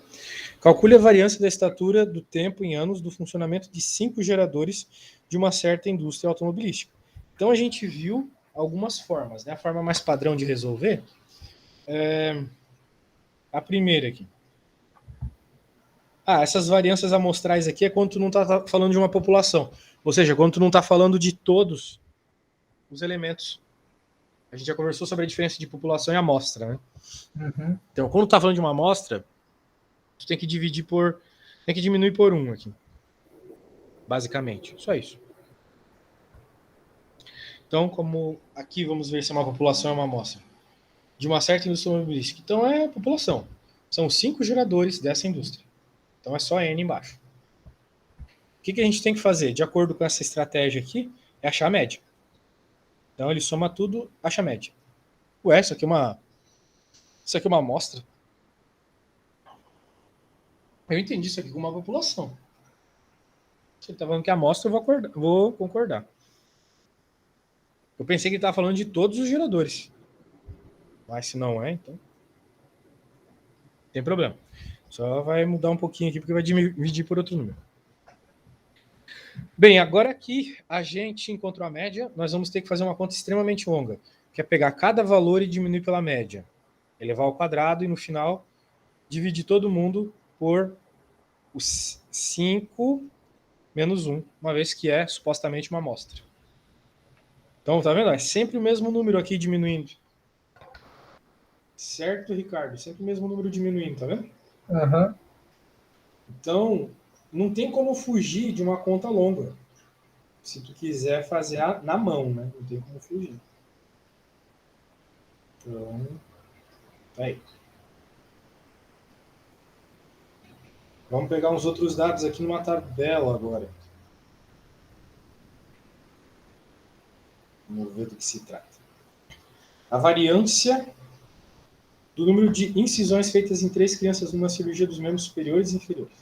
[SPEAKER 1] Calcule a variância da estatura do tempo em anos do funcionamento de 5 geradores de uma certa indústria automobilística. Então, a gente viu algumas formas. Né? A forma mais padrão de resolver é a primeira aqui. essas variâncias amostrais aqui é quando tu não está falando de uma população. Ou seja, quando tu não está falando de todos os elementos. A gente já conversou sobre a diferença de população e amostra, né?
[SPEAKER 2] Uhum.
[SPEAKER 1] Então, quando tu está falando de uma amostra, tu tem que dividir por... Tem que diminuir por 1 aqui. Basicamente. Só isso. Então, como aqui vamos ver se é uma população ou uma amostra. De uma certa indústria automobilística. Então, é a população. São 5 geradores dessa indústria. Então, é só N embaixo. O que a gente tem que fazer? De acordo com essa estratégia aqui, é achar a média. Então, ele soma tudo, acha a média. Ué, isso aqui é uma amostra? Eu entendi isso aqui como uma população. Se ele está falando que é amostra, eu vou concordar. Eu pensei que ele estava falando de todos os geradores. Mas se não é, então... Tem problema. Só vai mudar um pouquinho aqui, porque vai dividir por outro número. Bem, agora que a gente encontrou a média, nós vamos ter que fazer uma conta extremamente longa, que é pegar cada valor e diminuir pela média. Elevar ao quadrado e, no final, dividir todo mundo por os 5 menos 1, uma vez que é supostamente uma amostra. Então, tá vendo? É sempre o mesmo número aqui diminuindo. Certo, Ricardo? Sempre o mesmo número diminuindo, tá vendo?
[SPEAKER 2] Uhum.
[SPEAKER 1] Então, não tem como fugir de uma conta longa. Se tu quiser fazer na mão, né? Não tem como fugir. Então, tá aí. Vamos pegar uns outros dados aqui numa tabela agora. Vamos ver do que se trata. A variância do número de incisões feitas em 3 crianças numa cirurgia dos membros superiores e inferiores.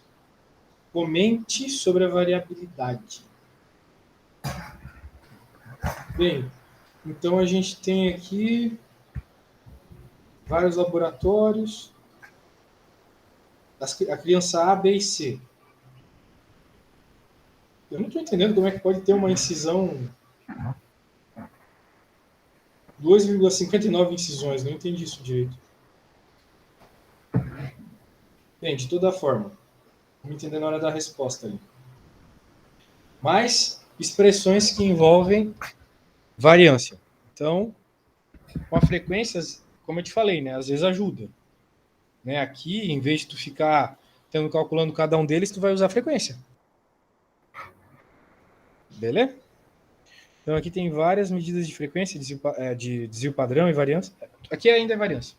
[SPEAKER 1] Comente sobre a variabilidade. Bem, então a gente tem aqui vários laboratórios. A criança A, B e C. Eu não estou entendendo como é que pode ter uma incisão... 2,59 incisões, não entendi isso direito. Bem, de toda forma, vamos entender na hora da resposta ali. Mas expressões que envolvem variância. Então, com a frequência, como eu te falei, né, às vezes ajuda. Né, aqui, em vez de tu ficar calculando cada um deles, tu vai usar a frequência. Beleza? Então aqui tem várias medidas de frequência, de desvio padrão e variância. Aqui ainda é variância.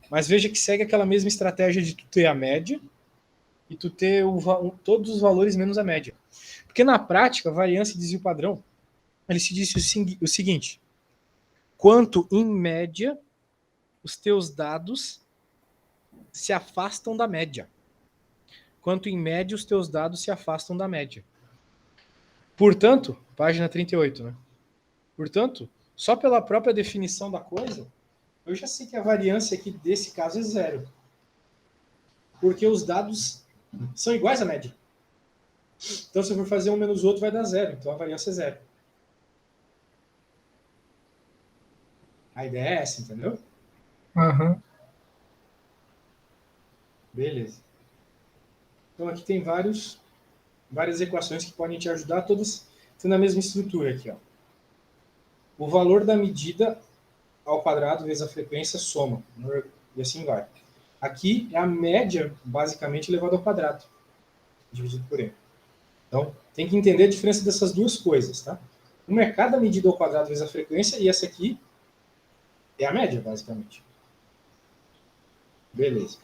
[SPEAKER 1] Mas veja que segue aquela mesma estratégia de tu ter a média e tu ter todos os valores menos a média. Porque na prática, variância e desvio padrão, ele se diz o seguinte: quanto, em média, os teus dados se afastam da média. Quanto, em média, os teus dados se afastam da média. Portanto, página 38, né? Portanto, só pela própria definição da coisa, eu já sei que a variância aqui desse caso é 0. Porque os dados são iguais à média. Então, se eu for fazer um menos o outro, vai dar 0. Então, a variância é 0. A ideia é essa, entendeu?
[SPEAKER 2] Uhum.
[SPEAKER 1] Beleza. Então, aqui tem várias equações que podem te ajudar, todas tendo a mesma estrutura aqui. Ó. O valor da medida ao quadrado vezes a frequência soma. E assim vai. Aqui é a média, basicamente, elevada ao quadrado, dividido por n. Então, tem que entender a diferença dessas duas coisas, tá? Uma é cada medida ao quadrado vezes a frequência, e essa aqui é a média, basicamente. Beleza.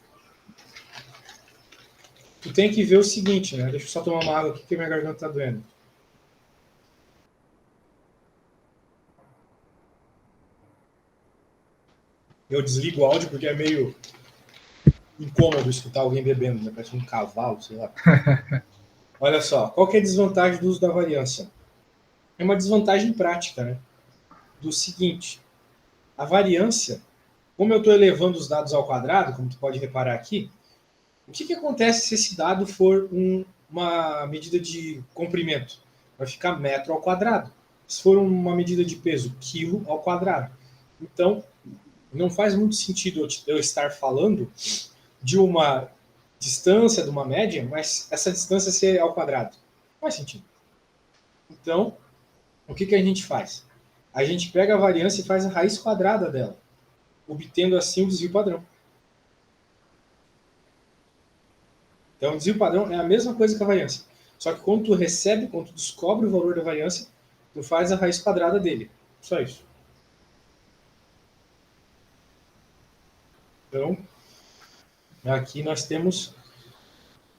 [SPEAKER 1] Tu tem que ver o seguinte, né? Deixa eu só tomar uma água aqui, porque minha garganta tá doendo. Eu desligo o áudio porque é meio incômodo escutar alguém bebendo, né? Parece um cavalo, sei lá. Olha só, qual que é a desvantagem do uso da variância? É uma desvantagem prática, né? Do seguinte, a variância, como eu estou elevando os dados ao quadrado, como tu pode reparar aqui, o que acontece se esse dado for uma medida de comprimento? Vai ficar metro ao quadrado. Se for uma medida de peso, quilo ao quadrado. Então, não faz muito sentido eu estar falando de uma distância de uma média, mas essa distância ser ao quadrado. Não faz sentido. Então, o que a gente faz? A gente pega a variância e faz a raiz quadrada dela, obtendo assim o desvio padrão. Então, o desvio padrão é a mesma coisa que a variância. Só que quando tu recebe, quando tu descobre o valor da variância, tu faz a raiz quadrada dele. Só isso. Então, aqui nós temos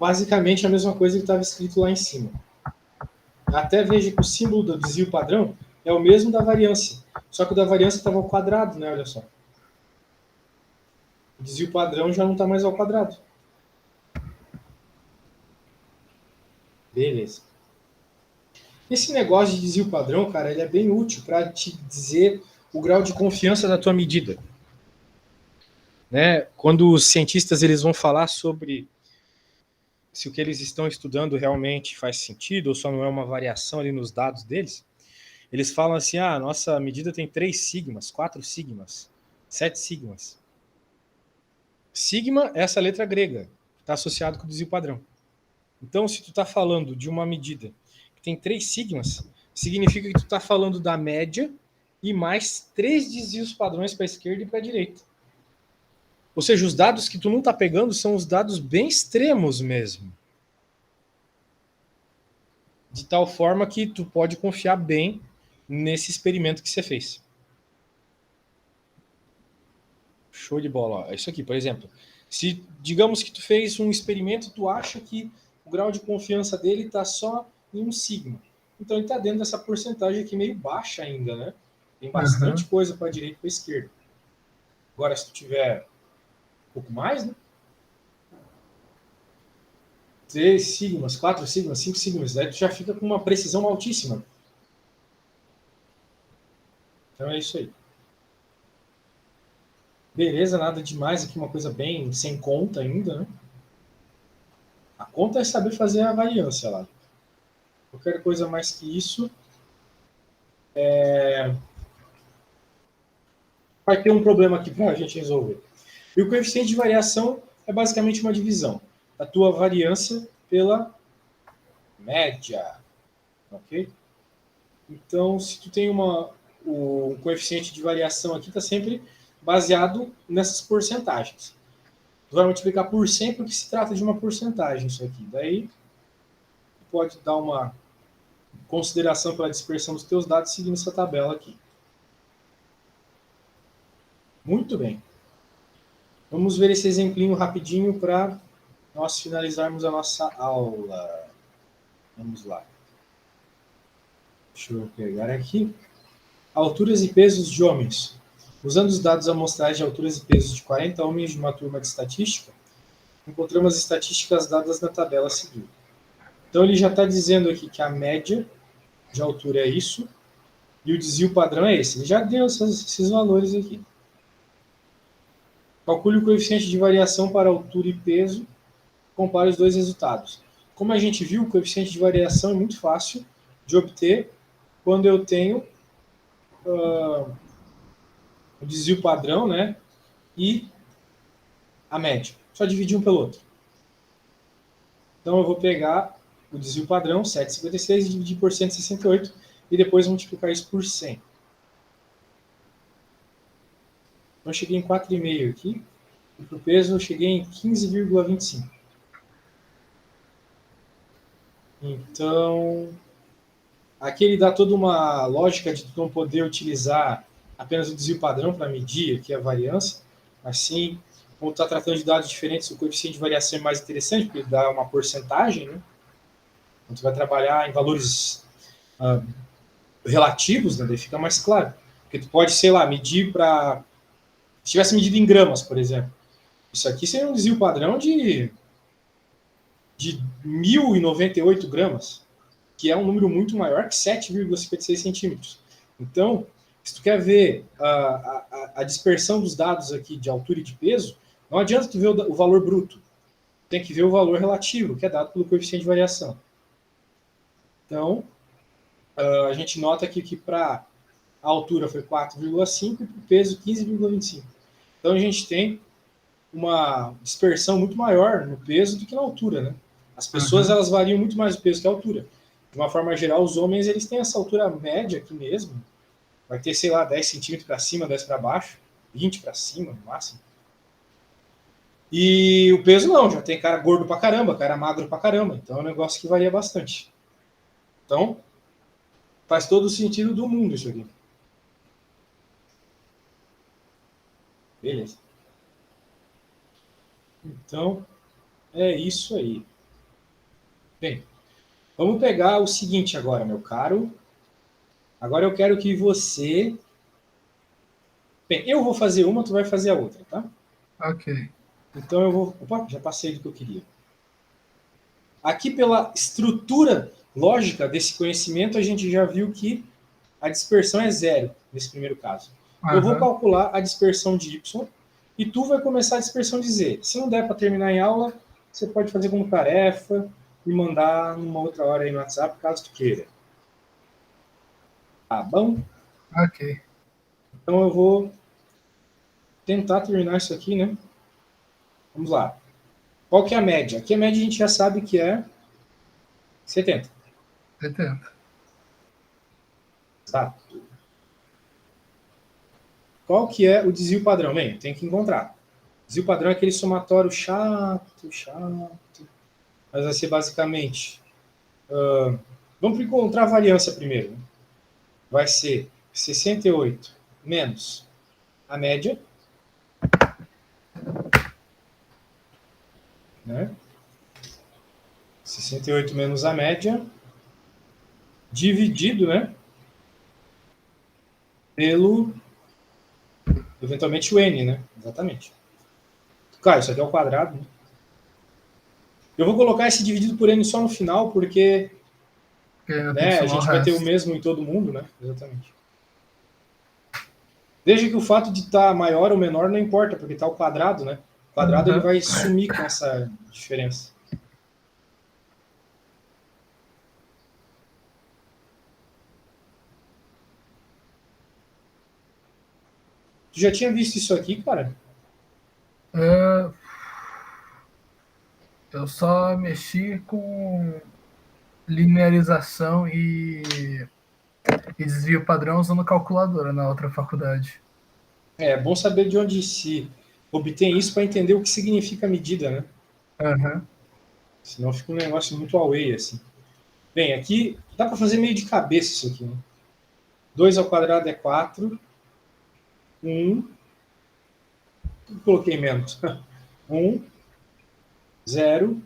[SPEAKER 1] basicamente a mesma coisa que estava escrito lá em cima. Até veja que o símbolo do desvio padrão é o mesmo da variância. Só que o da variância estava ao quadrado, né? Olha só. O desvio padrão já não está mais ao quadrado. Beleza. Esse negócio de desvio padrão, cara, ele é bem útil para te dizer o grau de confiança da tua medida. Né? Quando os cientistas eles vão falar sobre se o que eles estão estudando realmente faz sentido ou só não é uma variação ali nos dados deles, eles falam assim, ah, nossa medida tem 3 sigmas, 4 sigmas, 7 sigmas. Sigma é essa letra grega, que está associado com o desvio padrão. Então, se tu está falando de uma medida que tem 3 sigmas, significa que tu está falando da média e mais 3 desvios padrões para a esquerda e para a direita. Ou seja, os dados que tu não está pegando são os dados bem extremos mesmo. De tal forma que tu pode confiar bem nesse experimento que você fez. Show de bola. Ó. Isso aqui, por exemplo. Se digamos que tu fez um experimento e tu acha que o grau de confiança dele está só em 1 sigma. Então ele está dentro dessa porcentagem aqui meio baixa ainda, né? Tem bastante coisa para a direita e para a esquerda. Agora, se tu tiver um pouco mais, né? 3 sigmas, 4 sigmas, 5 sigmas, aí tu já fica com uma precisão altíssima. Então é isso aí. Beleza, nada demais aqui, uma coisa bem sem conta ainda, né? A conta é saber fazer a variância lá. Qualquer coisa mais que isso vai ter um problema aqui para a gente resolver. E o coeficiente de variação é basicamente uma divisão da tua variância pela média, ok? Então, se tu tem o coeficiente de variação aqui está sempre baseado nessas porcentagens. Tu vai multiplicar por 100 porque se trata de uma porcentagem isso aqui. Daí, tu pode dar uma consideração pela dispersão dos teus dados seguindo essa tabela aqui. Muito bem. Vamos ver esse exemplinho rapidinho para nós finalizarmos a nossa aula. Vamos lá. Deixa eu pegar aqui. Alturas e pesos de homens. Usando os dados amostrais de alturas e pesos de 40 homens de uma turma de estatística, encontramos as estatísticas dadas na tabela a seguir. Então ele já está dizendo aqui que a média de altura é isso e o desvio padrão é esse. Ele já deu esses valores aqui. Calcule o coeficiente de variação para altura e peso. Compare os dois resultados. Como a gente viu, o coeficiente de variação é muito fácil de obter quando eu tenho o desvio padrão, né, e a média. Só dividir um pelo outro. Então eu vou pegar o desvio padrão, 7,56, e dividir por 168, e depois multiplicar isso por 100. Então eu cheguei em 4,5 aqui, e para o peso eu cheguei em 15,25. Então, aqui ele dá toda uma lógica de não poder utilizar apenas o desvio padrão para medir aqui a variância, mas sim, como está tratando de dados diferentes, o coeficiente de variação é mais interessante, porque ele dá uma porcentagem, né? Então, tu vai trabalhar em valores relativos, né? Daí fica mais claro. Porque tu pode, sei lá, medir para... Se tivesse medido em gramas, por exemplo, isso aqui seria um desvio padrão de 1.098 gramas, que é um número muito maior que 7,56 centímetros. Então, se tu quer ver a dispersão dos dados aqui de altura e de peso, não adianta tu ver o valor bruto. Tem que ver o valor relativo, que é dado pelo coeficiente de variação. Então, a gente nota aqui que para a altura foi 4,5 e para o peso 15,25. Então, a gente tem uma dispersão muito maior no peso do que na altura, né? As pessoas, elas variam muito mais o peso que a altura. De uma forma geral, os homens, eles têm essa altura média aqui mesmo. Vai ter, sei lá, 10 centímetros para cima, 10 para baixo, 20 para cima, no máximo. E o peso não, já tem cara gordo pra caramba, cara magro pra caramba. Então é um negócio que varia bastante. Então, faz todo o sentido do mundo isso aqui. Beleza. Então, é isso aí. Bem, vamos pegar o seguinte agora, meu caro. Agora eu quero que você... Bem, eu vou fazer uma, tu vai fazer a outra, tá?
[SPEAKER 2] Ok.
[SPEAKER 1] Então eu vou... Opa, já passei do que eu queria. Aqui, pela estrutura lógica desse conhecimento, a gente já viu que a dispersão é zero, nesse primeiro caso. Eu vou calcular a dispersão de Y e tu vai começar a dispersão de Z. Se não der para terminar em aula, você pode fazer como tarefa e mandar numa outra hora aí no WhatsApp, caso tu queira. Tá bom?
[SPEAKER 2] Ok.
[SPEAKER 1] Então eu vou tentar terminar isso aqui, né? Vamos lá. Qual que é a média? Aqui a média a gente já sabe que é 70.
[SPEAKER 2] 70.
[SPEAKER 1] Tá? Qual que é o desvio padrão? Bem, tem que encontrar. Desvio padrão é aquele somatório chato. Mas vai ser basicamente... vamos encontrar a variância primeiro. Né? Vai ser 68 menos a média. Né? 68 menos a média, dividido, né? Pelo, eventualmente, o n, né? Exatamente. Claro, isso aqui é o quadrado. Né? Eu vou colocar esse dividido por n só no final, porque né, a gente vai ter o mesmo em todo mundo, né? Exatamente. Veja que o fato de estar maior ou menor não importa, porque está ao quadrado, né? O quadrado ele vai sumir com essa diferença. Tu já tinha visto isso aqui, cara?
[SPEAKER 2] Eu só mexi com linearização e desvio padrão usando calculadora na outra faculdade.
[SPEAKER 1] É bom saber de onde se obtém isso para entender o que significa a medida, né?
[SPEAKER 2] Uhum.
[SPEAKER 1] Senão fica um negócio muito away, assim. Bem, aqui dá para fazer meio de cabeça isso aqui. Né? 2 ao quadrado é 4. 1. Coloquei menos. 1. 0.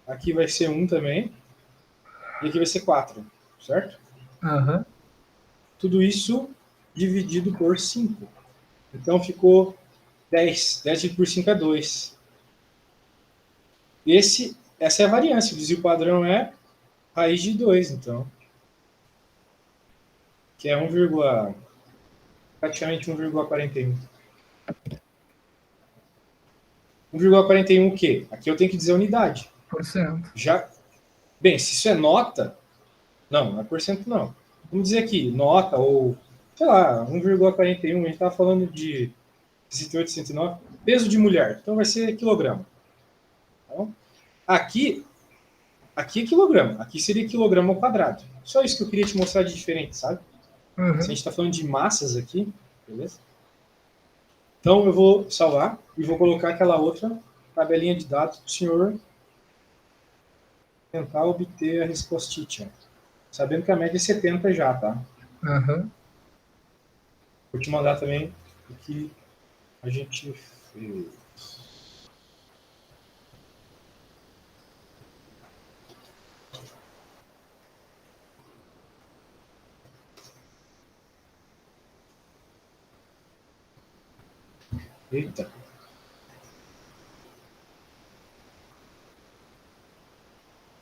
[SPEAKER 1] Aqui vai ser 1 também. E aqui vai ser 4. Certo?
[SPEAKER 2] Uhum.
[SPEAKER 1] Tudo isso dividido por 5. Então ficou 10. 10 dividido por 5 é 2. Essa é a variância. O desvio padrão é raiz de 2, então. Que é 1, praticamente 1,41. 1,41 o quê? Aqui eu tenho que dizer unidade.
[SPEAKER 2] %.
[SPEAKER 1] Já, bem, se isso é nota, não é porcento não. Vamos dizer aqui, nota ou, sei lá, 1,41, a gente estava falando de 68, 109, peso de mulher, então vai ser quilograma. Então, aqui é quilograma, aqui seria quilograma ao quadrado. Só isso que eu queria te mostrar de diferente, sabe?
[SPEAKER 2] Uhum.
[SPEAKER 1] Se a gente está falando de massas aqui, beleza? Então eu vou salvar e vou colocar aquela outra tabelinha de dados para o senhor tentar obter a respostinha. Sabendo que a média é 70 já, tá?
[SPEAKER 2] Uhum.
[SPEAKER 1] Vou te mandar também o que a gente fez. Eita.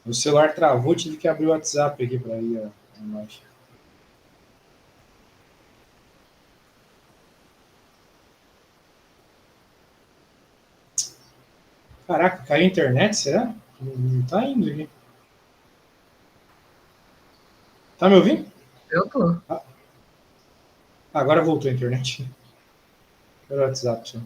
[SPEAKER 1] O celular travou, tive que abrir o WhatsApp aqui para ir a imagem. Caraca, caiu a internet, será? Não tá indo aqui. Tá me ouvindo?
[SPEAKER 2] Eu tô.
[SPEAKER 1] Agora voltou a internet. Pelo WhatsApp, só.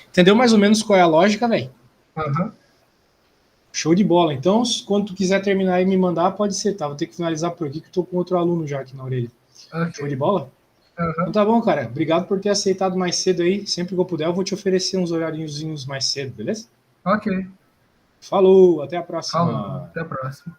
[SPEAKER 1] Entendeu mais ou menos qual é a lógica, velho?
[SPEAKER 2] Aham.
[SPEAKER 1] Show de bola. Então, quando tu quiser terminar e me mandar, pode ser, tá? Vou ter que finalizar por aqui, que eu tô com outro aluno já aqui na orelha. Show de
[SPEAKER 2] Ok.
[SPEAKER 1] bola? Então
[SPEAKER 2] Aham.
[SPEAKER 1] tá bom, cara. Obrigado por ter aceitado mais cedo aí. Sempre que eu puder, eu vou te oferecer uns horarinhos mais cedo, beleza?
[SPEAKER 2] Ok.
[SPEAKER 1] Falou, até a
[SPEAKER 2] Falou.
[SPEAKER 1] próxima.
[SPEAKER 2] Até a próxima.